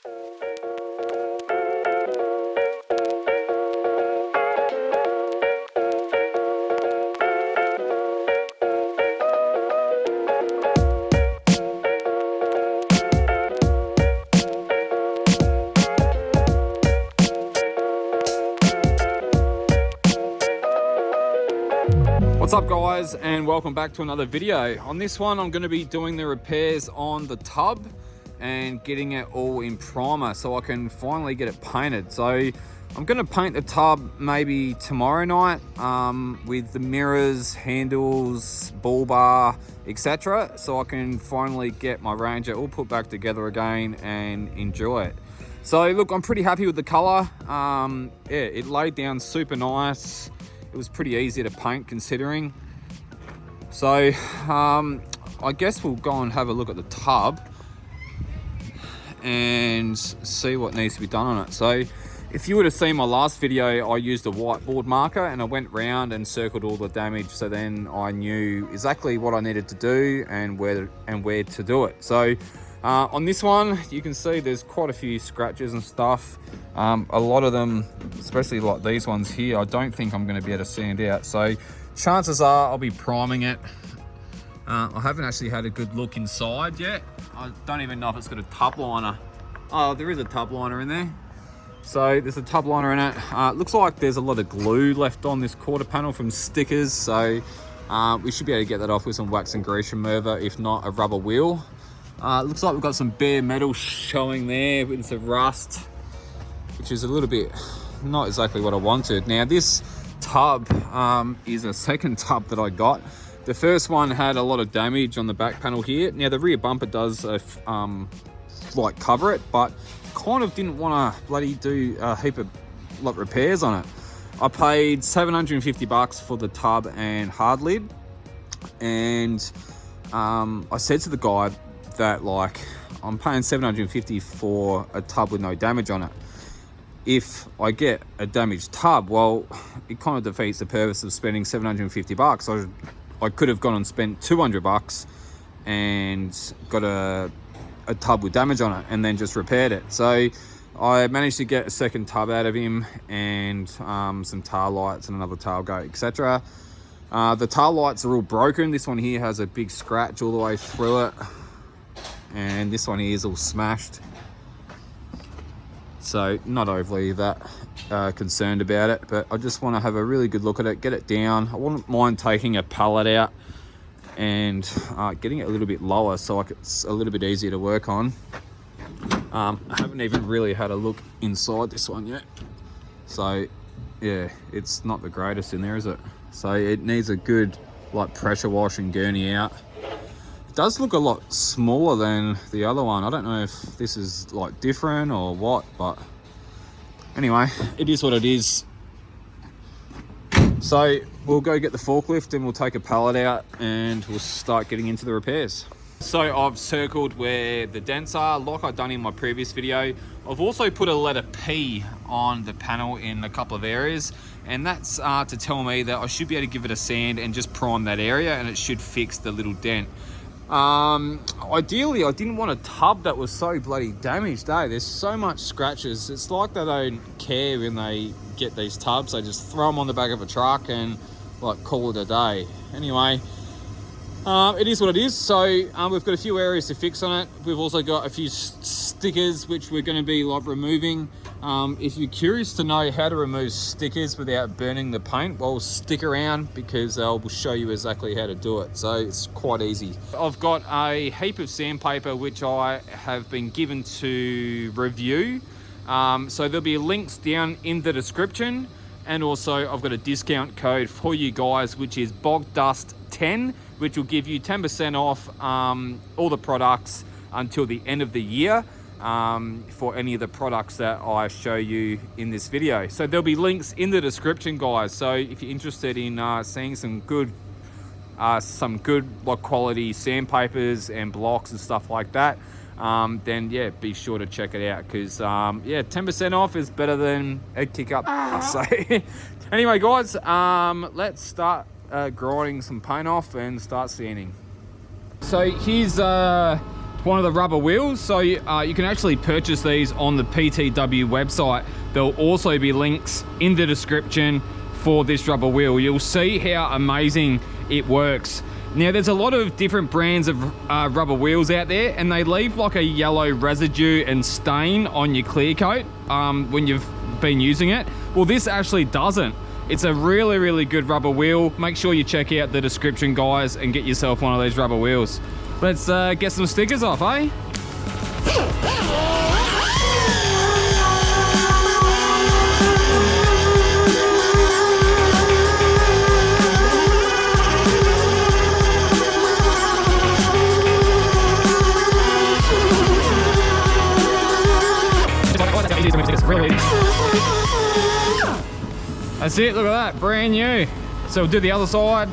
What's up guys, and welcome back to another video. On this one I'm going to be doing the repairs on the tub and getting it all in primer so I can finally get it painted. So I'm going to paint the tub maybe tomorrow night with the mirrors, handles, ball bar, etc. so I can finally get my Ranger all put back together again and enjoy it. So look, I'm pretty happy with the colour. Yeah, it laid down super nice. It was pretty easy to paint considering. So I guess we'll go and have a look at the tub and see what needs to be done on it. So if you would have seen my last video, I used a whiteboard marker and I went round and circled all the damage, so then I knew exactly what I needed to do and where to do it. So on this one, you can see there's quite a few scratches and stuff. A lot of them, especially like these ones here, I don't think I'm going to be able to sand out. So chances are I'll be priming it. I haven't actually had a good look inside yet. I don't even know if it's got a tub liner. Oh, there is a tub liner in there. So there's a tub liner in it. Looks like there's a lot of glue left on this quarter panel from stickers. So we should be able to get that off with some wax and grease remover, if not a rubber wheel. Looks like we've got some bare metal showing there with some rust, which is a little bit not exactly what I wanted. Now this tub is a second tub that I got. The first one had a lot of damage on the back panel here. Now the rear bumper does like cover it, but kind of didn't want to bloody do a heap of repairs on it. I paid 750 bucks for the tub and hard lid, and I said to the guy that like I'm paying 750 for a tub with no damage on it. If I get a damaged tub, well, it kind of defeats the purpose of spending 750 bucks. I could have gone and spent 200 bucks and got a tub with damage on it and then just repaired it. So I managed to get a second tub out of him and some tail lights and another tailgate, etc. The tail lights are all broken. This one here has a big scratch all the way through it, and this one here is all smashed. So not overly that concerned about it, but I just want to have a really good look at it, get it down. I wouldn't mind taking a pallet out and getting it a little bit lower so like it's a little bit easier to work on. I haven't even really had a look inside this one yet. So yeah, it's not the greatest in there, is it? So it needs a good like pressure wash and gurney out. It does look a lot smaller than the other one. I don't know if this is like different or what, but anyway, it is what it is. So we'll go get the forklift and we'll take a pallet out and we'll start getting into the repairs. So I've circled where the dents are like I've done in my previous video. I've also put a letter P on the panel in a couple of areas, and that's to tell me that I should be able to give it a sand and just prime that area and it should fix the little dent. Ideally I didn't want a tub that was so bloody damaged. There's so much scratches. It's like they don't care when they get these tubs. They just throw them on the back of a truck and like call it a day. Anyway, it is what it is. So we've got a few areas to fix on it. We've also got a few stickers which we're going to be like removing. If you're curious to know how to remove stickers without burning the paint, well, stick around because I'll show you exactly how to do it. So it's quite easy. I've got a heap of sandpaper which I have been given to review. So there'll be links down in the description, and also I've got a discount code for you guys which is BogDust10, which will give you 10% off all the products until the end of the year. For any of the products that I show you in this video. So there'll be links in the description, guys. So if you're interested in seeing some good like quality sandpapers and blocks and stuff like that, then yeah, be sure to check it out because yeah, 10% off is better than a kick up. So anyway, guys, let's start grinding some paint off and start sanding. So here's one of the rubber wheels. So you can actually purchase these on the PTW website. There'll also be links in the description for this rubber wheel. You'll see how amazing it works. Now, there's a lot of different brands of rubber wheels out there, and they leave like a yellow residue and stain on your clear coat when you've been using it. Well, this actually doesn't. It's a really, really good rubber wheel. Make sure you check out the description, guys, and get yourself one of these rubber wheels. Let's get some stickers off, eh? That's it, look at that, brand new. So we'll do the other side.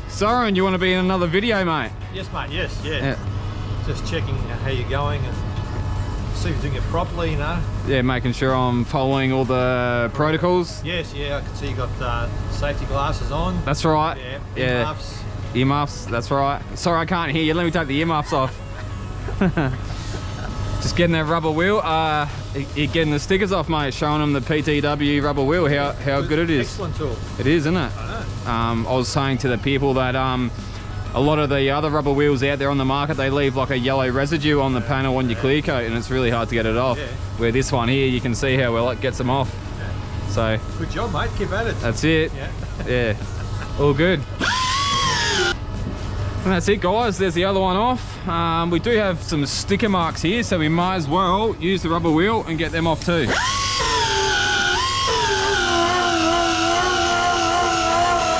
Soren, you want to be in another video, mate? Yes, mate, yes, yeah. Just checking how you're going and see if you're doing it properly, you know. Yeah, making sure I'm following all the protocols. Yes, yeah, I can see you got safety glasses on. That's right. Yeah, earmuffs. Earmuffs, that's right. Sorry, I can't hear you. Let me take the earmuffs off. Just getting that rubber wheel. You're getting the stickers off, mate. Showing them the PTW rubber wheel. How good it is. Excellent tool. It is, isn't it? I know. I was saying to the people that a lot of the other rubber wheels out there on the market, they leave like a yellow residue on the panel on your clear coat, and it's really hard to get it off. Yeah. Where this one here, you can see how well it gets them off. Yeah. So good job, mate. Keep at it. That's it. Yeah. Yeah. All good. And that's it, guys. There's the other one off. We do have some sticker marks here, so we might as well use the rubber wheel and get them off too.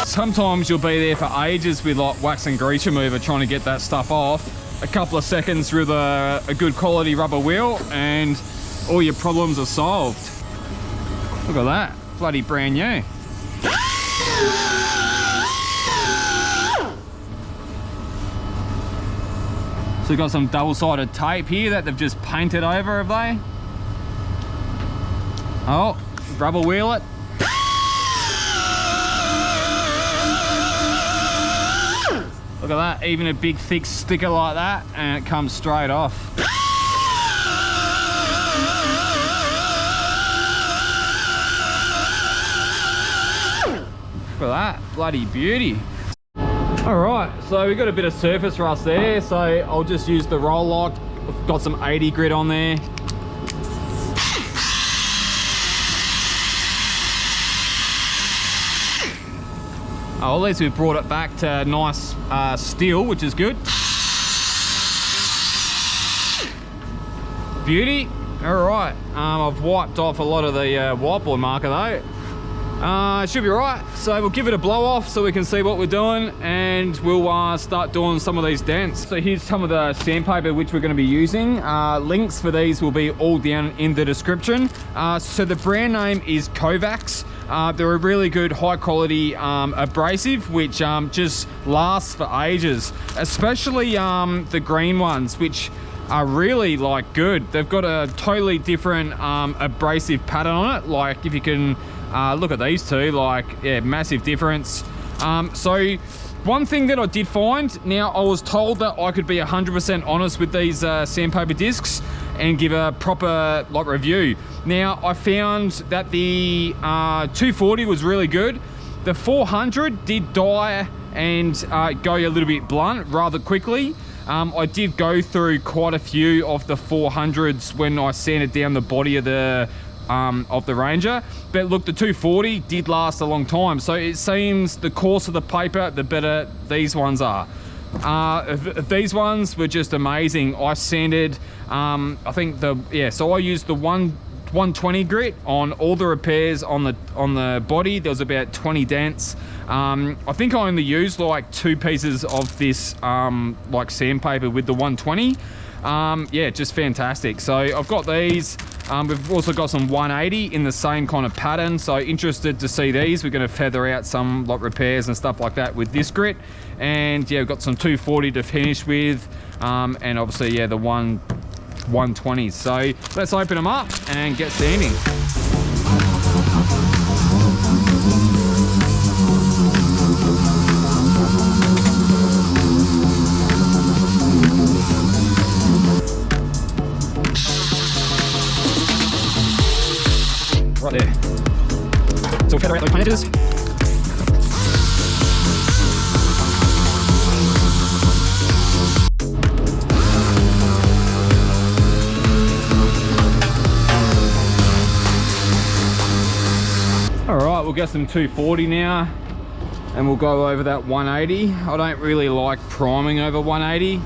Sometimes you'll be there for ages with like wax and grease remover trying to get that stuff off. A couple of seconds with a good quality rubber wheel and all your problems are solved. Look at that, bloody brand new. So we've got some double-sided tape here that they've just painted over, have they? Oh, rubber wheel it. Look at that, even a big thick sticker like that and it comes straight off. Look at that, bloody beauty. All right, so we've got a bit of surface rust there, so I'll just use the roll lock. I've got some 80 grit on there. Oh, at least we've brought it back to nice steel, which is good. Beauty. All right, I've wiped off a lot of the whiteboard marker though. It should be right, so we'll give it a blow off so we can see what we're doing, and we'll start doing some of these dents. So here's some of the sandpaper which we're going to be using. Links for these will be all down in the description. So the brand name is Kovax. They're a really good high quality abrasive which just lasts for ages, especially the green ones, which are really like good. They've got a totally different abrasive pattern on it. Like if you can look at these two, like, yeah, massive difference. So one thing that I did find, now I was told that I could be 100% honest with these sandpaper discs and give a proper like review. Now I found that the 240 was really good. The 400 did die and go a little bit blunt rather quickly. I did go through quite a few of the 400s when I sanded down the body of the Ranger, but look, the 240 did last a long time, so it seems the coarser the paper, the better these ones are. These ones were just amazing. I sanded, I think so I used the 120 grit on all the repairs on the body. There was about 20 dents. I think I only used like 2 pieces of this like sandpaper with the 120. Yeah, just fantastic. So I've got these. We've also got some 180 in the same kind of pattern, so interested to see these. We're going to feather out some like repairs and stuff like that with this grit, and yeah, we've got some 240 to finish with, and obviously yeah, the 120s. So let's open them up and get sanding. feather out those paint edges. Alright, we'll get some 240 now and we'll go over that 180. I don't really like priming over 180.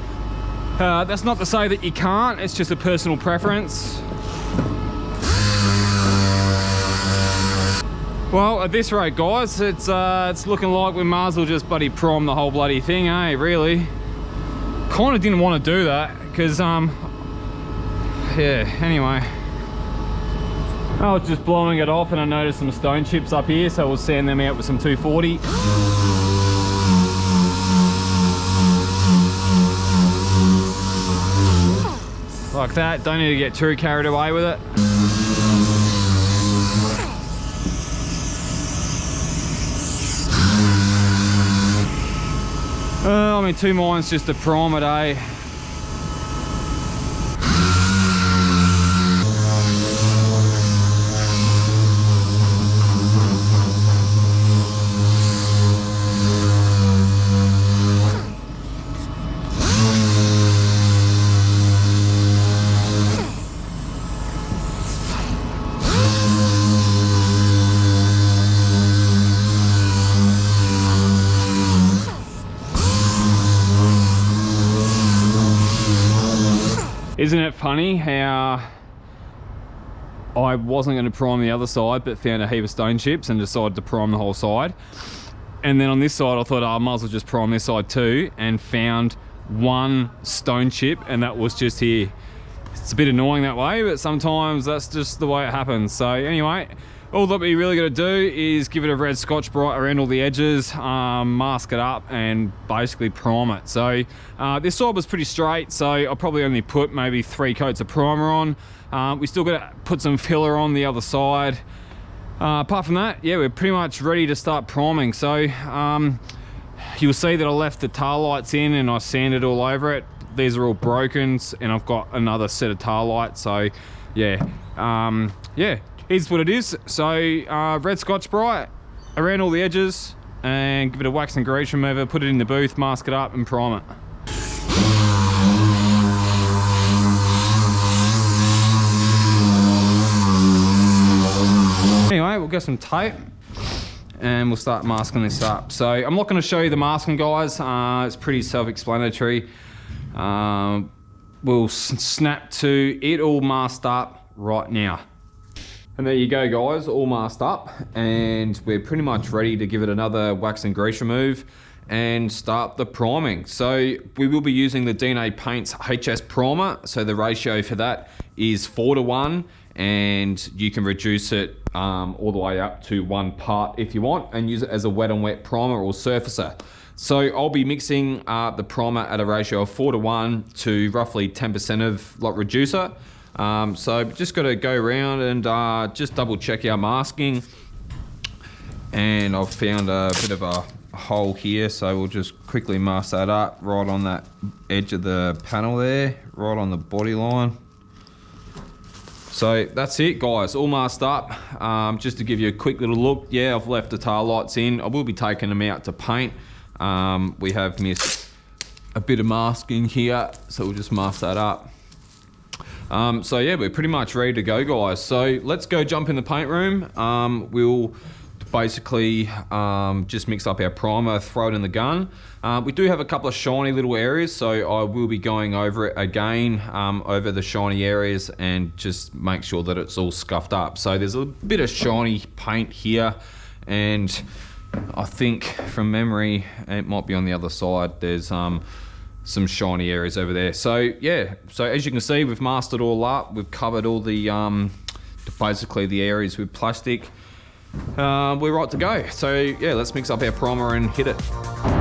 That's not to say that you can't, it's just a personal preference. Well, at this rate, guys, it's looking like we might as well just bloody prime the whole bloody thing, eh, really. Kind of didn't want to do that, because, yeah, anyway. I was just blowing it off and I noticed some stone chips up here, so we'll sand them out with some 240. Like that, don't need to get too carried away with it. I mean, 2 mines just to prime it, eh? Isn't it funny how I wasn't going to prime the other side, but found a heap of stone chips and decided to prime the whole side. And then on this side, I thought, oh, I might as well just prime this side too, and found 1 stone chip, and that was just here. It's a bit annoying that way, but sometimes that's just the way it happens. So anyway, all that we really got to do is give it a red Scotch Brite around all the edges, mask it up and basically prime it. So this side was pretty straight, so I'll probably only put maybe 3 coats of primer on. We still got to put some filler on the other side. Apart from that, yeah, we're pretty much ready to start priming. So you'll see that I left the tail lights in and I sanded all over it. These are all broken and I've got another set of tail lights. So yeah, yeah. Is what it is. So red Scotch Brite around all the edges and give it a wax and grease remover, put it in the booth, mask it up and prime it. Anyway, we'll get some tape and we'll start masking this up. So I'm not going to show you the masking, guys. It's pretty self-explanatory. We'll snap to it all masked up right now. And there you go, guys, all masked up, and we're pretty much ready to give it another wax and grease remove and start the priming. So we will be using the DNA Paints HS primer. So the ratio for that is 4:1, and you can reduce it all the way up to 1 part if you want, and use it as a wet on wet primer or surfacer. So I'll be mixing the primer at a ratio of 4:1 to roughly 10% of lot reducer. So just got to go around and just double check our masking, and I've found a bit of a hole here, so we'll just quickly mask that up right on that edge of the panel there, right on the body line. So that's it, guys, all masked up. Just to give you a quick little look, yeah, I've left the tail lights in. I will be taking them out to paint. We have missed a bit of masking here, so we'll just mask that up. So yeah, we're pretty much ready to go, guys. So let's go jump in the paint room. We'll basically just mix up our primer, throw it in the gun. We do have a couple of shiny little areas, so I will be going over it again, over the shiny areas, and just make sure that it's all scuffed up. So there's a bit of shiny paint here, and I think from memory, it might be on the other side, there's some shiny areas over there. So yeah, so as you can see, we've masked it all up. We've covered all the basically the areas with plastic. We're right to go. So yeah, let's mix up our primer and hit it.